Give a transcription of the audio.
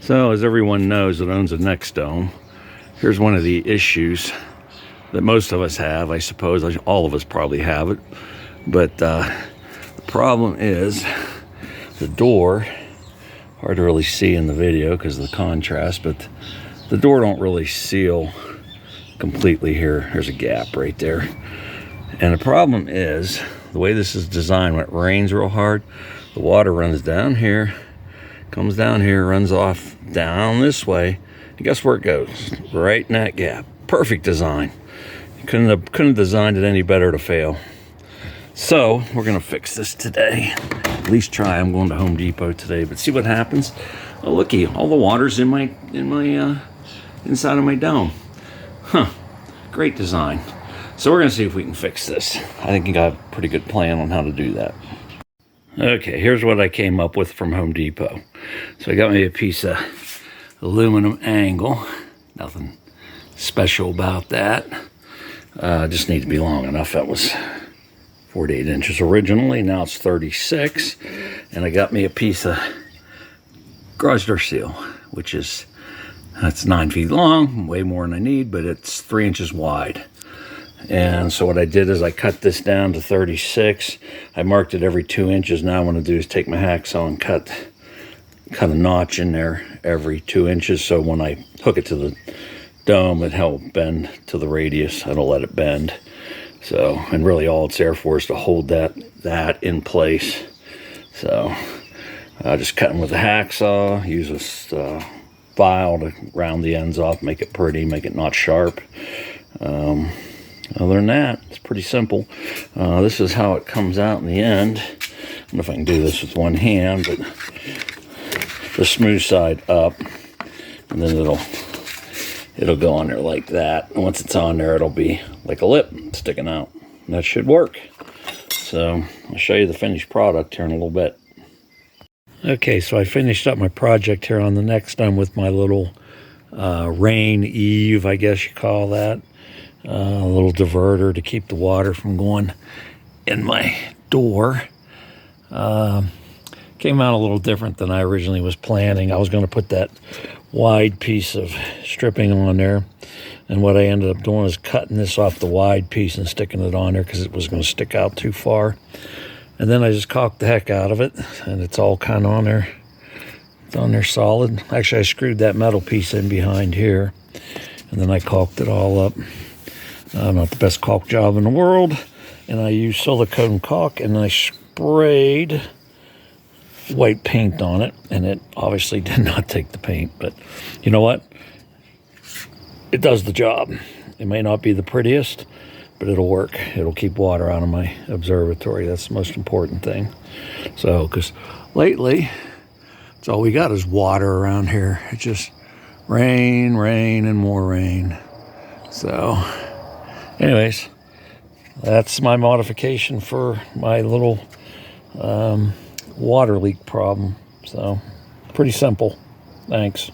So, as everyone knows that owns a NexDome, here's one of the issues that most of us have. I suppose all of us probably have it. But the problem is the door, hard to really see in the video because of the contrast, but the door don't really seal completely here. There's a gap right there. And the problem is, the way this is designed, when it rains real hard, the water runs down here, comes down here, runs off down this way, and guess where it goes? Right in that gap. Perfect design. You couldn't have designed it any better to fail. So we're gonna fix this today. At least try. I'm going to Home Depot today, but see what happens. Oh, looky, all the water's in my inside of my dome. Huh? Great design. So we're gonna see if we can fix this. I think you got a pretty good plan on how to do that. Okay, here's what I came up with from Home Depot. So I got me a piece of aluminum angle. Nothing special about that. Just needs to be long enough. That was 48 inches originally. Now it's 36. And I got me a piece of garage door seal, which is, that's 9 feet long, way more than I need, but it's 3 inches wide. And so what I did is I cut this down to 36. I marked it every 2 inches. Now what I'm going to do is take my hacksaw and cut a notch in there every 2 inches. So when I hook it to the dome, it helps bend to the radius. I don't let it bend. So, and really all it's there for is to hold that in place. So just cutting with a hacksaw, use this file to round the ends off, make it pretty, make it not sharp. Other than that, it's pretty simple. This is how it comes out in the end. I don't know if I can do this with one hand, but the smooth side up, and then it'll go on there like that. And once it's on there, it'll be like a lip sticking out. And that should work. So I'll show you the finished product here in a little bit. Okay, so I finished up my project here on the NexDome with my little rain eave, I guess you call that. A little diverter to keep the water from going in my door. Came out a little different than I originally was planning. I was going to put that wide piece of stripping on there, and what I ended up doing is cutting this off the wide piece and sticking it on there because it was going to stick out too far. And then I just caulked the heck out of it, and it's all kind of on there. It's on there solid. Actually, I screwed that metal piece in behind here, and then I caulked it all up. Not the best caulk job in the world, and I used silicone caulk, and I sprayed white paint on it, and it obviously did not take the paint, but you know what? It does the job. It may not be the prettiest, but it'll work. It'll keep water out of my observatory. That's the most important thing. So, because lately, it's all we got is water around here. It's just rain, rain, and more rain. So, anyways, that's my modification for my little water leak problem. So, pretty simple. Thanks.